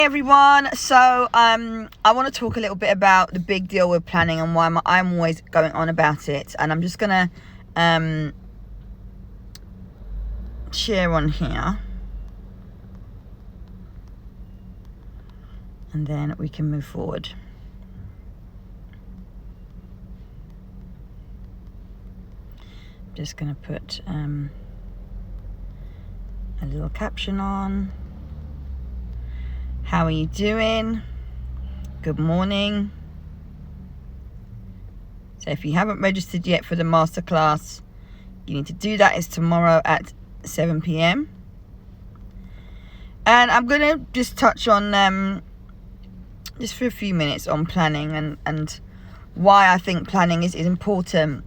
Everyone, so I want to talk a little bit about the big deal with planning and why I'm always going on about it, and I'm just gonna share on here and then we can move forward. Just gonna put a little caption on. How are you doing? Good morning. So if you haven't registered yet for the masterclass, you need to do that. It's tomorrow at 7 p.m. And I'm going to just touch on, just for a few minutes, on planning and why I think planning is important.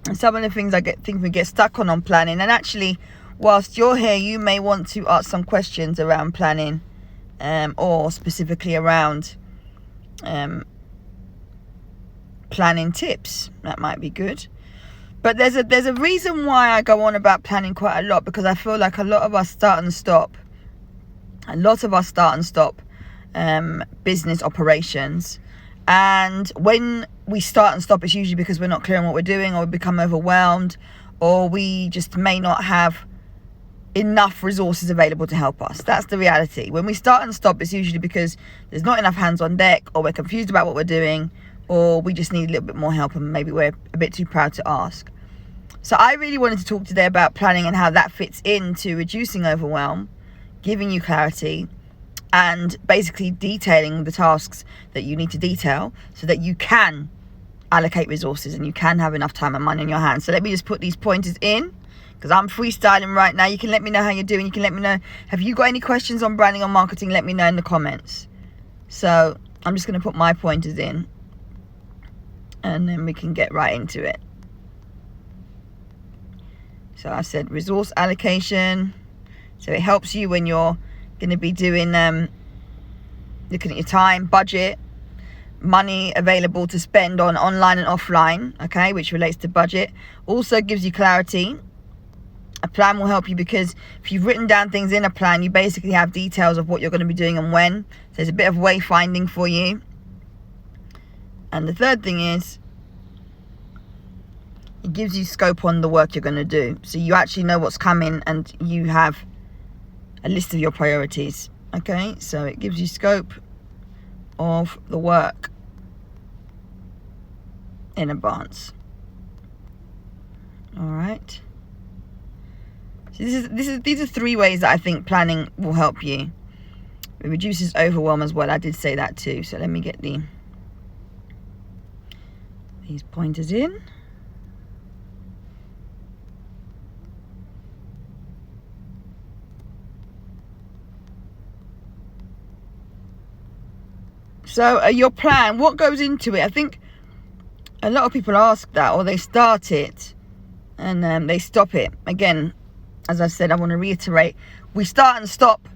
And some of the things think we get stuck on planning. And actually, whilst you're here, you may want to ask some questions around planning. Or specifically around planning tips. That might be good. But there's a reason why I go on about planning quite a lot, because I feel like a lot of us start and stop business operations, and when we start and stop, it's usually because we're not clear on what we're doing, or we become overwhelmed, or we just may not have enough resources available to help us. That's the reality. When we start and stop, it's usually because there's not enough hands on deck, or we're confused about what we're doing, or we just need a little bit more help and maybe we're a bit too proud to ask. So I really wanted to talk today about planning and how that fits into reducing overwhelm, giving you clarity, and basically detailing the tasks that you need to detail so that you can allocate resources and you can have enough time and money in your hands. So let me just put these pointers in, because I'm freestyling right now. You can let me know how you're doing. You can let me know, have you got any questions on branding or marketing? Let me know in the comments. So I'm just going to put my pointers in, and then we can get right into it. So I said resource allocation. So it helps you when you're going to be doing, looking at your time, budget, money available to spend on online and offline, okay, which relates to budget. Also gives you clarity. A plan will help you because if you've written down things in a plan, you basically have details of what you're going to be doing and when. So there's a bit of wayfinding for you. And the third thing is, it gives you scope on the work you're going to do. So you actually know what's coming and you have a list of your priorities. Okay, so it gives you scope of the work in advance. All right. So these are three ways that I think planning will help you. It reduces overwhelm as well. I did say that too. So let me get these pointers in. So your plan, what goes into it? I think a lot of people ask that, or they start it and they stop it. Again, as I said, I want to reiterate, we start and stop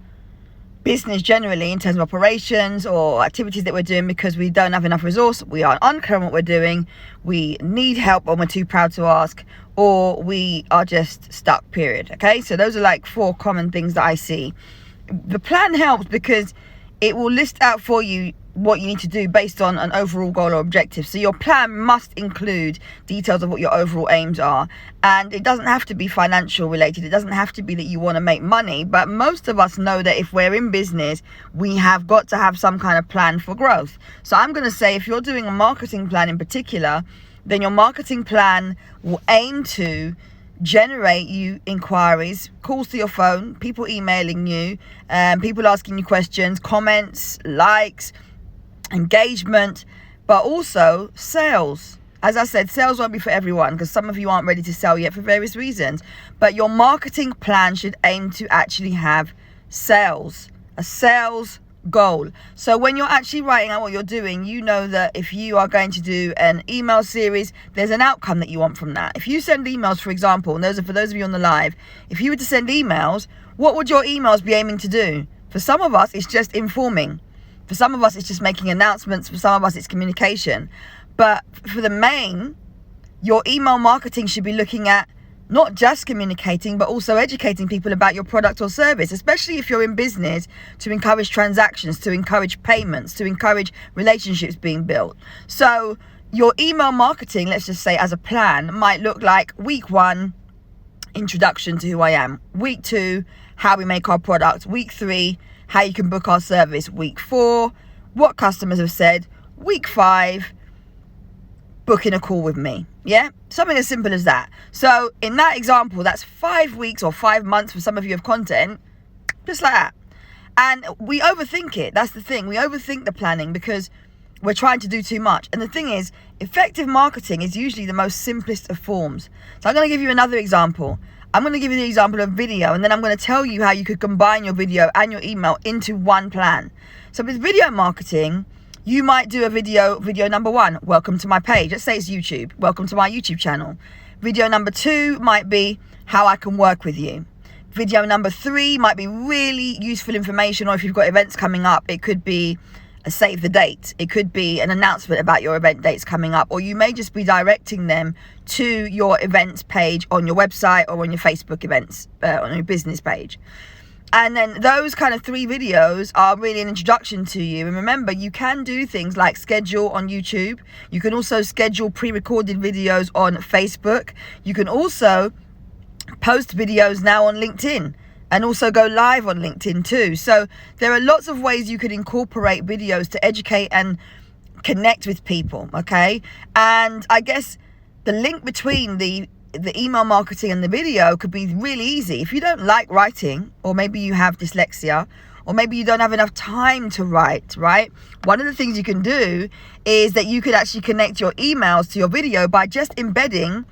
business generally in terms of operations or activities that we're doing because we don't have enough resource, we are unclear on what we're doing, we need help or we're too proud to ask, or we are just stuck, period. Okay, so those are like 4 common things that I see. The plan helps because it will list out for you what you need to do based on an overall goal or objective. So your plan must include details of what your overall aims are. And it doesn't have to be financial related. It doesn't have to be that you want to make money. But most of us know that if we're in business, we have got to have some kind of plan for growth. So I'm going to say, if you're doing a marketing plan in particular, then your marketing plan will aim to generate you inquiries, calls to your phone, people emailing you, people asking you questions, comments, likes, engagement, but also sales. As I said, sales won't be for everyone because some of you aren't ready to sell yet for various reasons, but your marketing plan should aim to actually have sales, a sales goal. So when you're actually writing out what you're doing, you know that if you are going to do an email series, there's an outcome that you want from that. If you send emails, for example, and those are for those of you on the live, if you were to send emails, what would your emails be aiming to do? For some of us, it's just informing. For some of us, it's just making announcements. For some of us, it's communication. But for the main, your email marketing should be looking at not just communicating, but also educating people about your product or service, especially if you're in business, to encourage transactions, to encourage payments, to encourage relationships being built. So your email marketing, let's just say as a plan, might look like week 1, introduction to who I am. Week 2, how we make our product. Week 3, how you can book our service. Week 4, what customers have said. Week 5, booking a call with me. Yeah, something as simple as that. So in that example, that's 5 weeks or 5 months for some of you of content, just like that. And we overthink it. That's the thing. We overthink the planning because we're trying to do too much. And the thing is, effective marketing is usually the most simplest of forms. So I'm going to give you another example. I'm going to give you the example of video, and then I'm going to tell you how you could combine your video and your email into one plan. So with video marketing, you might do a video number 1, welcome to my page. Let's say it's YouTube, welcome to my YouTube channel. Video number 2 might be how I can work with you. Video number 3 might be really useful information, or if you've got events coming up, it could be a save the date. It could be an announcement about your event dates coming up, or you may just be directing them to your events page on your website or on your Facebook events, on your business page. And then those kind of 3 videos are really an introduction to you. And remember, you can do things like schedule on YouTube. You can also schedule pre-recorded videos on Facebook. You can also post videos now on LinkedIn, and also go live on LinkedIn too. So there are lots of ways you could incorporate videos to educate and connect with people, okay? And I guess the link between the email marketing and the video could be really easy. If you don't like writing, or maybe you have dyslexia, or maybe you don't have enough time to write, right? One of the things you can do is that you could actually connect your emails to your video by just embedding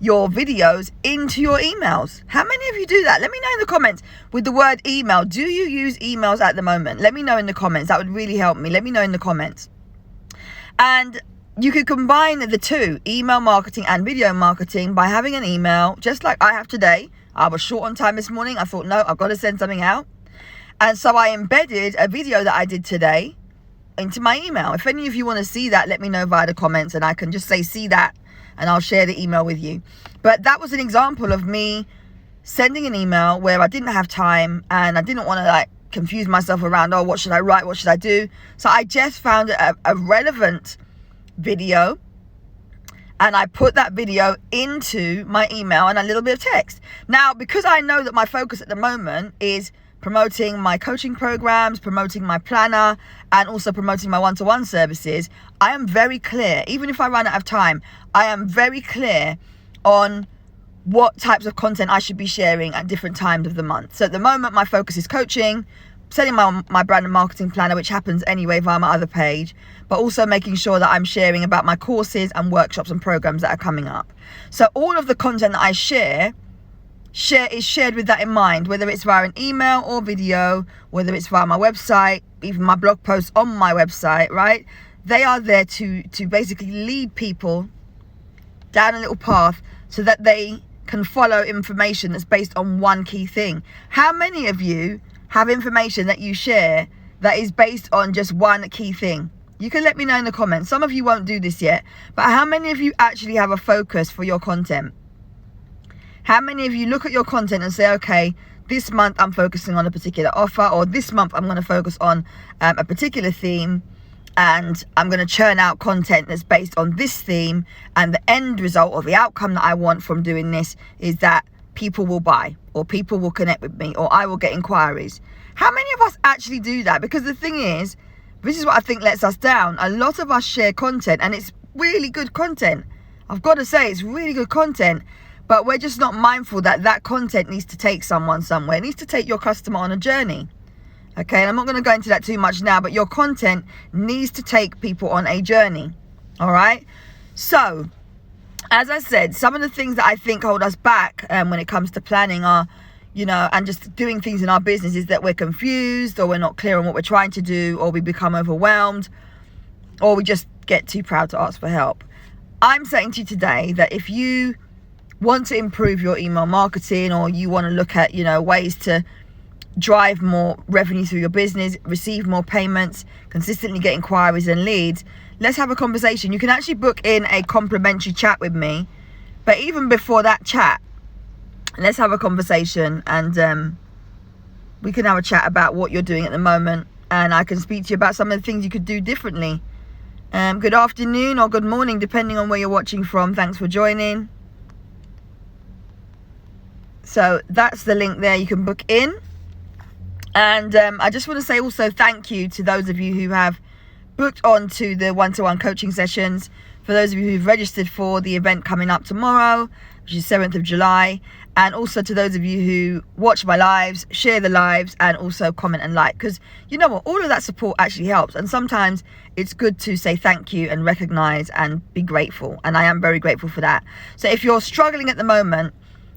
your videos into your emails. How many of you do that? Let me know in the comments with the word email. Do you use emails at the moment? Let me know in the comments. That would really help me. Let me know in the comments. And you could combine the 2, email marketing and video marketing, by having an email just like I have today. I was short on time this morning. I thought, no, I've got to send something out. And so I embedded a video that I did today into my email. If any of you want to see that, let me know via the comments, and I can just say see that, and I'll share the email with you. But that was an example of me sending an email where I didn't have time, and I didn't want to confuse myself around, oh, what should I write? What should I do? So I just found a relevant video, and I put that video into my email and a little bit of text. Now, because I know that my focus at the moment is promoting my coaching programs, promoting my planner, and also promoting my one-to-one services, I am very clear. Even if I run out of time, I am very clear on what types of content I should be sharing at different times of the month. So at the moment, my focus is coaching, setting my brand and marketing planner, which happens anyway via my other page, but also making sure that I'm sharing about my courses and workshops and programs that are coming up. So all of the content that I share is shared with that in mind, whether it's via an email or video, whether it's via my website, even my blog posts on my website, right? They are there to basically lead people down a little path so that they can follow information that's based on one key thing. How many of you have information that you share that is based on just one key thing? You can let me know in the comments. Some of you won't do this yet, but how many of you actually have a focus for your content? How many of you look at your content and say, okay, this month I'm focusing on a particular offer, or this month I'm going to focus on a particular theme, and I'm going to churn out content that's based on this theme, and the end result or the outcome that I want from doing this is that people will buy, or people will connect with me, or I will get inquiries. How many of us actually do that? Because the thing is, this is what I think lets us down. A lot of us share content, and it's really good content. I've got to say, it's really good content. But we're just not mindful that that content needs to take someone somewhere. It needs to take your customer on a journey. Okay, and I'm not going to go into that too much now, but your content needs to take people on a journey. All right? So, as I said, some of the things that I think hold us back when it comes to planning are, and just doing things in our business, is that we're confused, or we're not clear on what we're trying to do, or we become overwhelmed, or we just get too proud to ask for help. I'm saying to you today that if you want to improve your email marketing, or you want to look at ways to drive more revenue through your business, receive more payments, consistently get inquiries and leads, let's have a conversation. You can actually book in a complimentary chat with me, but even before that chat, let's have a conversation, and we can have a chat about what you're doing at the moment, and I can speak to you about some of the things you could do differently. Good afternoon or good morning, depending on where you're watching from. Thanks for joining. So that's the link there. You can book in. And I just want to say also thank you to those of you who have booked on to the one-to-one coaching sessions. For those of you who've registered for the event coming up tomorrow, which is 7th of July. And also to those of you who watch my lives, share the lives, and also comment and like. Because you know what? All of that support actually helps. And sometimes it's good to say thank you and recognize and be grateful. And I am very grateful for that. So if you're struggling at the moment,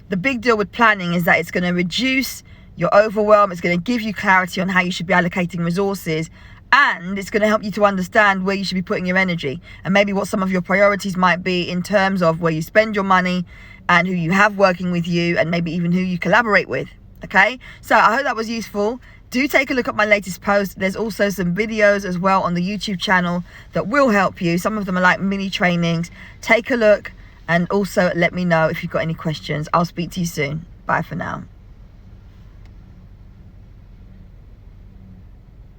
the big deal with planning is that it's going to reduce your overwhelm. It's going to give you clarity on how you should be allocating resources, and it's going to help you to understand where you should be putting your energy and maybe what some of your priorities might be in terms of where you spend your money and who you have working with you, and maybe even who you collaborate with. Okay, so I hope that was useful. Do take a look at my latest post. There's also some videos as well on the YouTube channel that will help you. Some of them are like mini trainings. Take a look, and also let me know if you've got any questions. I'll speak to you soon. Bye for now.